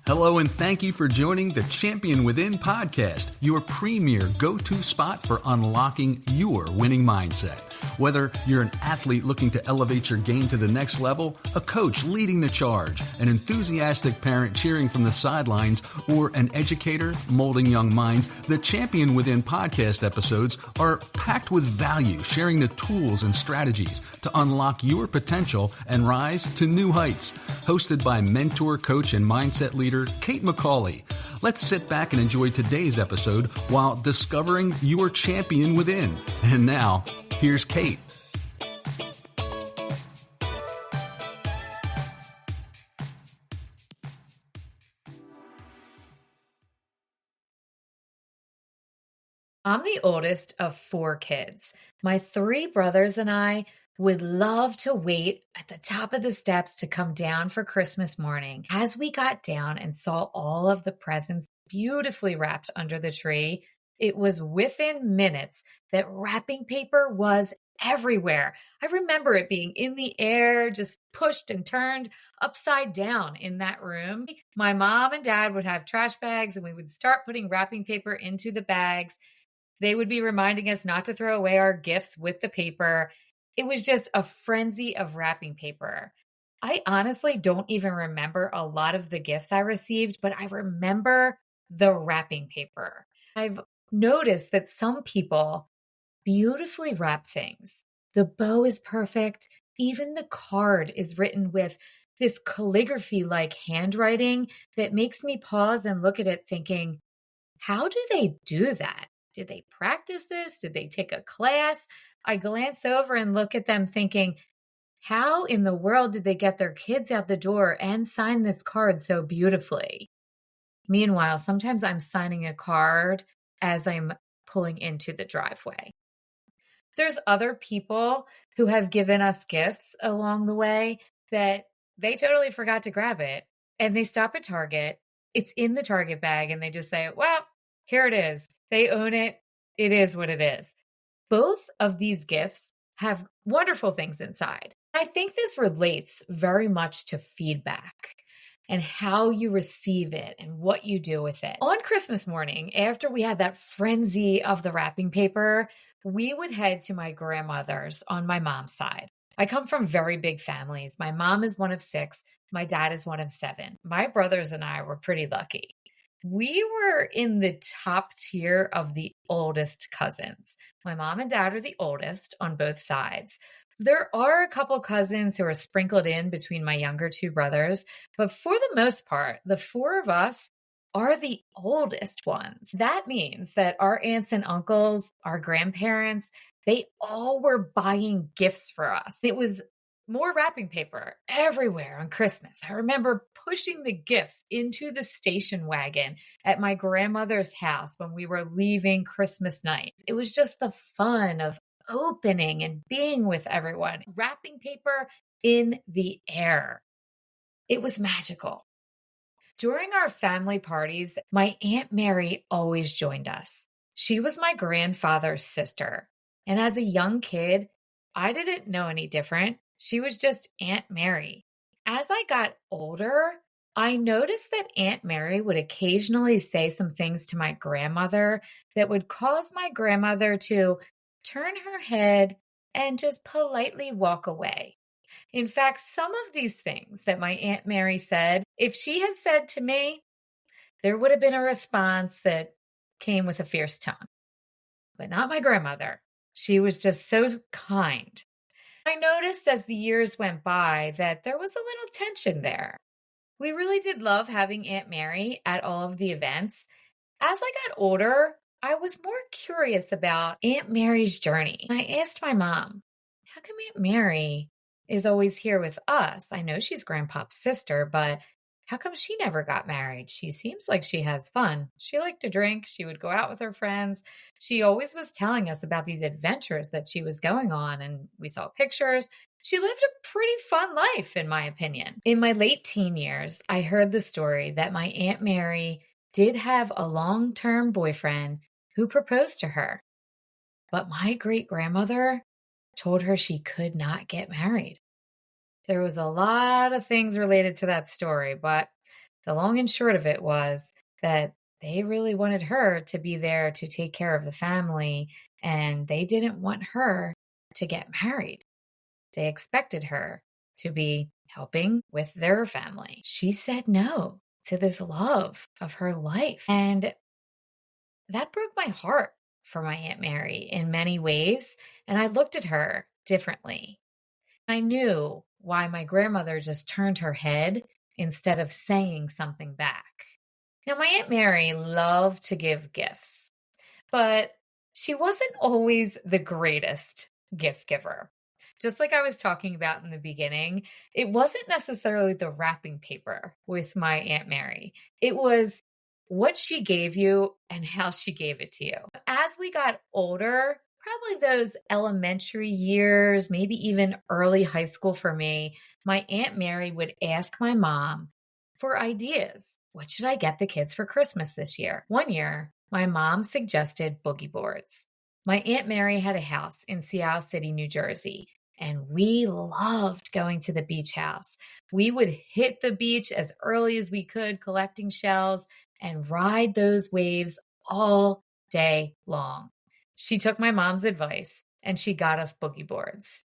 Hello, and thank you for joining the Champion Within podcast, your premier go-to spot for unlocking your winning mindset. Whether you're an athlete looking to elevate your game to the next level, a coach leading the charge, an enthusiastic parent cheering from the sidelines, or an educator molding young minds, the Champion Within podcast episodes are packed with value, sharing the tools and strategies to unlock your potential and rise to new heights. Hosted by mentor, coach, and mindset leader Kate McCauley. Let's sit back and enjoy today's episode while discovering your champion within. And now, here's Kate. I'm the oldest of 4 kids. My 3 brothers and I would love to wait at the top of the steps to come down for Christmas morning. As we got down and saw all of the presents beautifully wrapped under the tree, it was within minutes that wrapping paper was everywhere. I remember it being in the air, just pushed and turned upside down in that room. My mom and dad would have trash bags and we would start putting wrapping paper into the bags. They would be reminding us not to throw away our gifts with the paper. It was just a frenzy of wrapping paper. I honestly don't even remember a lot of the gifts I received, but I remember the wrapping paper. I've noticed that some people beautifully wrap things. The bow is perfect. Even the card is written with this calligraphy-like handwriting that makes me pause and look at it thinking, how do they do that? Did they practice this? Did they take a class? I glance over and look at them thinking, how in the world did they get their kids out the door and sign this card so beautifully? Meanwhile, sometimes I'm signing a card as I'm pulling into the driveway. There's other people who have given us gifts along the way that they totally forgot to grab it. And they stop at Target. It's in the Target bag and they just say, well, here it is. They own it. It is what it is. Both of these gifts have wonderful things inside. I think this relates very much to feedback and how you receive it and what you do with it. On Christmas morning, after we had that frenzy of the wrapping paper, we would head to my grandmother's on my mom's side. I come from very big families. My mom is one of 6. My dad is one of 7. My brothers and I were pretty lucky. We were in the top tier of the oldest cousins. My mom and dad are the oldest on both sides. There are a couple cousins who are sprinkled in between my younger 2 brothers, but for the most part, the 4 of us are the oldest ones. That means that our aunts and uncles, our grandparents, they all were buying gifts for us. It was more wrapping paper everywhere on Christmas. I remember pushing the gifts into the station wagon at my grandmother's house when we were leaving Christmas night. It was just the fun of opening and being with everyone. Wrapping paper in the air. It was magical. During our family parties, my Aunt Mary always joined us. She was my grandfather's sister. And as a young kid, I didn't know any different. She was just Aunt Mary. As I got older, I noticed that Aunt Mary would occasionally say some things to my grandmother that would cause my grandmother to turn her head and just politely walk away. In fact, some of these things that my Aunt Mary said, if she had said to me, there would have been a response that came with a fierce tongue. But not my grandmother. She was just so kind. I noticed as the years went by that there was a little tension there. We really did love having Aunt Mary at all of the events. As I got older, I was more curious about Aunt Mary's journey. I asked my mom, how come Aunt Mary is always here with us? I know she's Grandpa's sister, but how come she never got married? She seems like she has fun. She liked to drink. She would go out with her friends. She always was telling us about these adventures that she was going on, and we saw pictures. She lived a pretty fun life, in my opinion. In my late teen years, I heard the story that my Aunt Mary did have a long-term boyfriend who proposed to her. But my great-grandmother told her she could not get married. There was a lot of things related to that story, but The long and short of it was that they really wanted her to be there to take care of the family, and they didn't want her to get married. They expected her to be helping with their family. She said no to this love of her life. And that broke my heart for my Aunt Mary in many ways. And I looked at her differently. I knew why my grandmother just turned her head instead of saying something back. Now, my Aunt Mary loved to give gifts, but she wasn't always the greatest gift giver. Just like I was talking about in the beginning, it wasn't necessarily the wrapping paper with my Aunt Mary. It was what she gave you and how she gave it to you. As we got older, probably those elementary years, maybe even early high school for me, my Aunt Mary would ask my mom for ideas. What should I get the kids for Christmas this year? One year, my mom suggested boogie boards. My Aunt Mary had a house in Seattle City, New Jersey, and we loved going to the beach house. We would hit the beach as early as we could, collecting shells, and ride those waves all day long. She took my mom's advice and she got us boogie boards.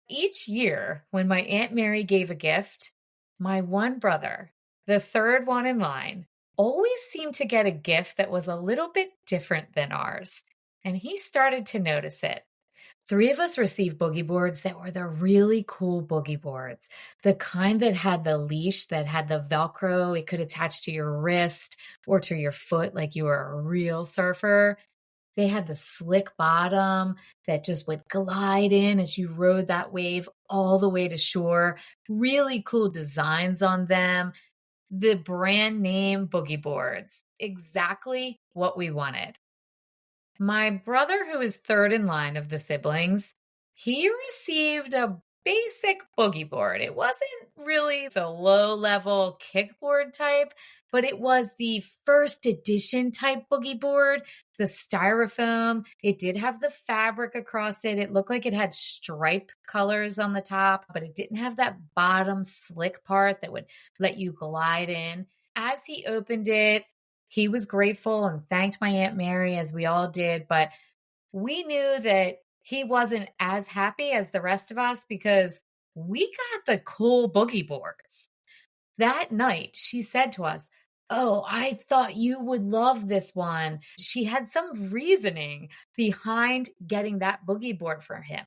Each year, when my Aunt Mary gave a gift, my one brother, the third one in line, always seemed to get a gift that was a little bit different than ours, and he started to notice it. 3 of us received boogie boards that were the really cool boogie boards, the kind that had the leash, that had the Velcro. It could attach to your wrist or to your foot like you were a real surfer. They had the slick bottom that just would glide in as you rode that wave all the way to shore. Really cool designs on them. The brand name boogie boards. Exactly what we wanted. My brother, who is third in line of the siblings, he received a basic boogie board. It wasn't really the low-level kickboard type, but it was the first edition type boogie board, the styrofoam. It did have the fabric across it. It looked like it had stripe colors on the top, but it didn't have that bottom slick part that would let you glide in. As he opened it, he was grateful and thanked my Aunt Mary, as we all did, but we knew that he wasn't as happy as the rest of us because we got the cool boogie boards. That night, she said to us, "Oh, I thought you would love this one." She had some reasoning behind getting that boogie board for him.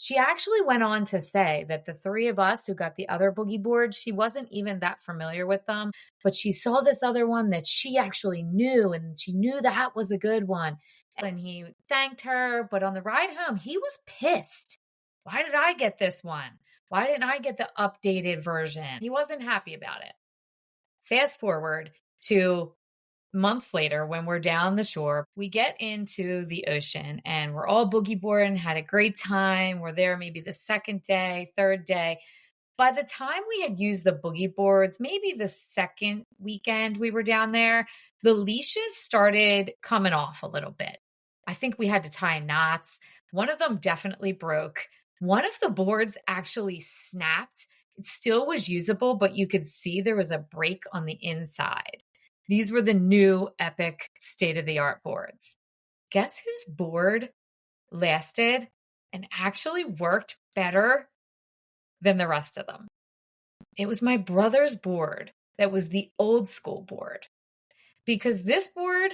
She actually went on to say that the 3 of us who got the other boogie boards, she wasn't even that familiar with them, but she saw this other one that she actually knew, and she knew that was a good one. And he thanked her, but on the ride home, he was pissed. Why did I get this one? Why didn't I get the updated version? He wasn't happy about it. Fast forward to months later, when we're down the shore, we get into the ocean and we're all boogie boarding, had a great time. We're there maybe the second day, third day. By the time we had used the boogie boards, maybe the second weekend we were down there, the leashes started coming off a little bit. I think we had to tie knots. One of them definitely broke. One of the boards actually snapped. It still was usable, but you could see there was a break on the inside. These were the new epic state-of-the-art boards. Guess whose board lasted and actually worked better than the rest of them? It was my brother's board that was the old school board, because this board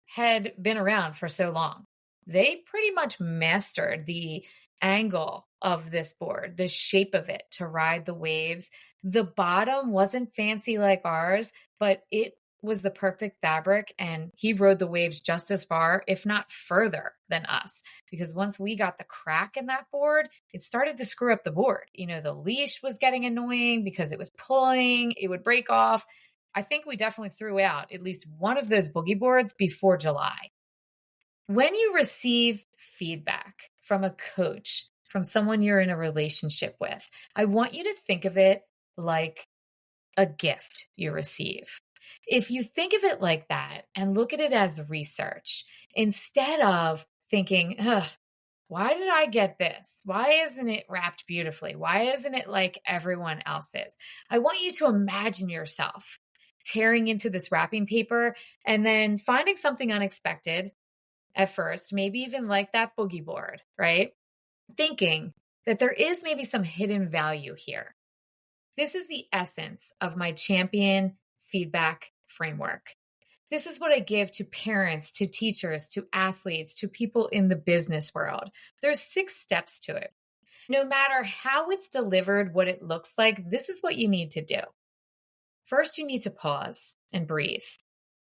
had been around for so long. They pretty much mastered the angle of this board, the shape of it to ride the waves. The bottom wasn't fancy like ours, but it was the perfect fabric, and he rode the waves just as far, if not further, than us. Because once we got the crack in that board, it started to screw up the board. The leash was getting annoying because it was pulling, it would break off. I think we definitely threw out at least one of those boogie boards before July. When you receive feedback from a coach, from someone you're in a relationship with, I want you to think of it like a gift you receive. If you think of it like that and look at it as research, instead of thinking, Why did I get this? Why isn't it wrapped beautifully? Why isn't it like everyone else's? I want you to imagine yourself tearing into this wrapping paper and then finding something unexpected at first, maybe even like that boogie board, right? Thinking that there is maybe some hidden value here. This is the essence of my champion feedback framework. This is what I give to parents, to teachers, to athletes, to people in the business world. There's 6 steps to it. No matter how it's delivered, what it looks like, this is what you need to do. First, you need to pause and breathe.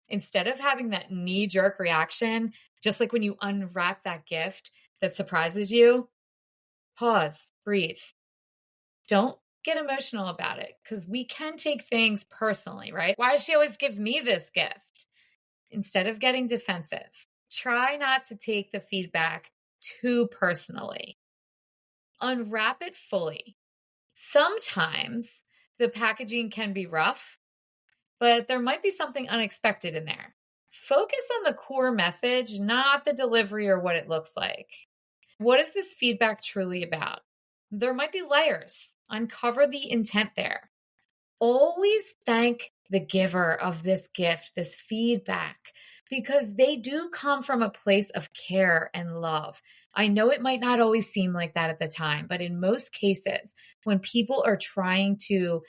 Instead of having that knee-jerk reaction, just like when you unwrap that gift that surprises you, pause, breathe. Don't get emotional about it because we can take things personally, right? Why does she always give me this gift? Instead of getting defensive, try not to take the feedback too personally. Unwrap it fully. Sometimes the packaging can be rough, but there might be something unexpected in there. Focus on the core message, not the delivery or what it looks like. What is this feedback truly about? There might be layers. Uncover the intent there. Always thank the giver of this gift, this feedback, because they do come from a place of care and love. I know it might not always seem like that at the time, but in most cases, when people are trying to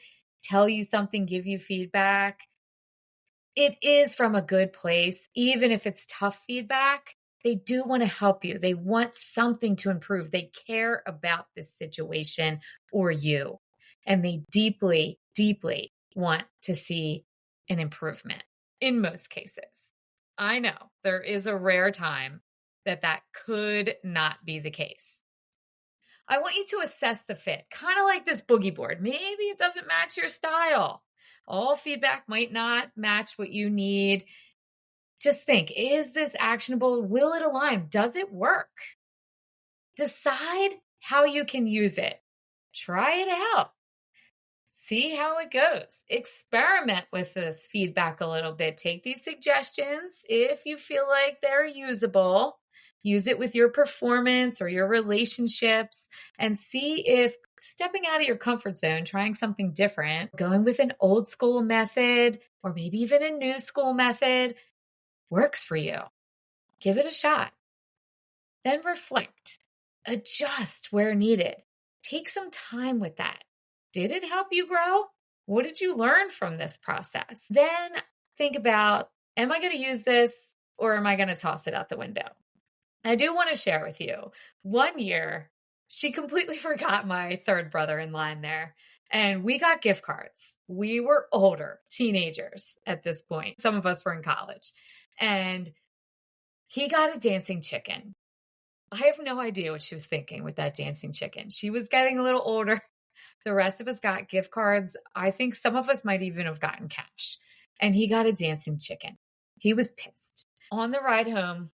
tell you something, give you feedback, it is from a good place. Even if it's tough feedback, they do want to help you. They want something to improve. They care about this situation or you, and they deeply, deeply want to see an improvement in most cases. I know there is a rare time that could not be the case. I want you to assess the fit, kind of like this boogie board. Maybe it doesn't match your style. All feedback might not match what you need. Just think, is this actionable? Will it align? Does it work? Decide how you can use it. Try it out. See how it goes. Experiment with this feedback a little bit. Take these suggestions if you feel like they're usable. Use it with your performance or your relationships and see if stepping out of your comfort zone, trying something different, going with an old school method or maybe even a new school method works for you. Give it a shot. Then reflect. Adjust where needed. Take some time with that. Did it help you grow? What did you learn from this process? Then think about, am I going to use this or am I going to toss it out the window? I do want to share with you, one year, she completely forgot my third brother in line there, and we got gift cards. We were older, teenagers at this point. Some of us were in college, and he got a dancing chicken. I have no idea what she was thinking with that dancing chicken. She was getting a little older. The rest of us got gift cards. I think some of us might even have gotten cash, and he got a dancing chicken. He was pissed. On the ride home,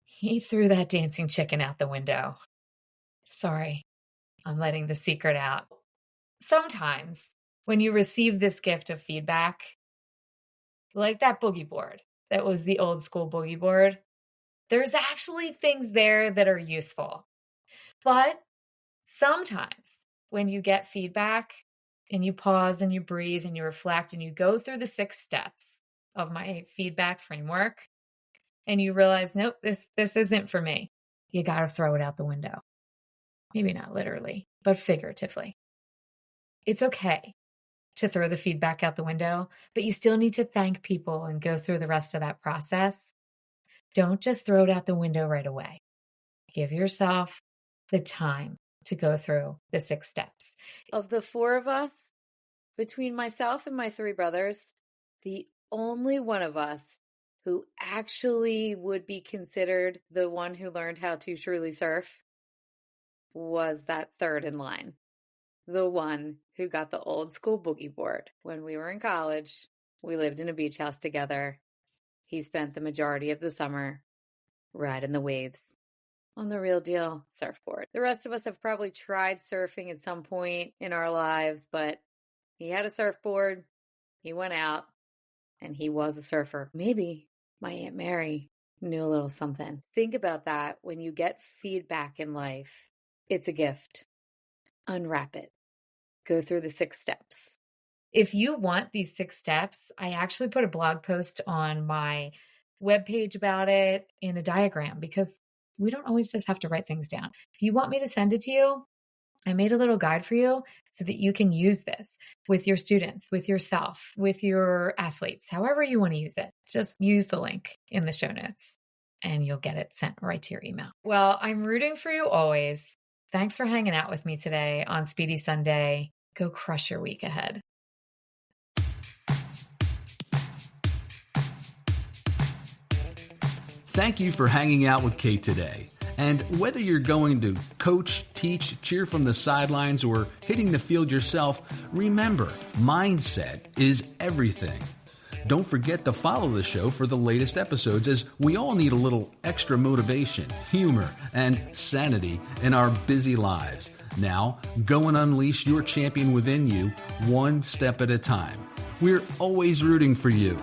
he threw that dancing chicken out the window. Sorry, I'm letting the secret out. Sometimes when you receive this gift of feedback, like that boogie board, that was the old school boogie board, there's actually things there that are useful. But sometimes when you get feedback and you pause and you breathe and you reflect and you go through the 6 steps of my feedback framework, and you realize, nope, this isn't for me, you got to throw it out the window. Maybe not literally, but figuratively. It's okay to throw the feedback out the window, but you still need to thank people and go through the rest of that process. Don't just throw it out the window right away. Give yourself the time to go through the 6 steps. Of the 4 of us, between myself and my 3 brothers, the only one of us who actually would be considered the one who learned how to truly surf was that third in line. The one who got the old school boogie board. When we were in college, we lived in a beach house together. He spent the majority of the summer riding the waves on the real deal surfboard. The rest of us have probably tried surfing at some point in our lives, but he had a surfboard, he went out, and he was a surfer. Maybe my Aunt Mary Knew a little something. Think about that when you get feedback in life. It's a gift. Unwrap it. Go through the 6 steps. If you want these 6 steps, I actually put a blog post on my webpage about it in a diagram because we don't always just have to write things down. If you want me to send it to you, I made a little guide for you so that you can use this with your students, with yourself, with your athletes, however you want to use it. Just use the link in the show notes and you'll get it sent right to your email. Well, I'm rooting for you always. Thanks for hanging out with me today on Speedy Sunday. Go crush your week ahead. Thank you for hanging out with Kate today. And whether you're going to coach, teach, cheer from the sidelines, or hitting the field yourself, remember, mindset is everything. Don't forget to follow the show for the latest episodes, as we all need a little extra motivation, humor, and sanity in our busy lives. Now, go and unleash your champion within you, one step at a time. We're always rooting for you.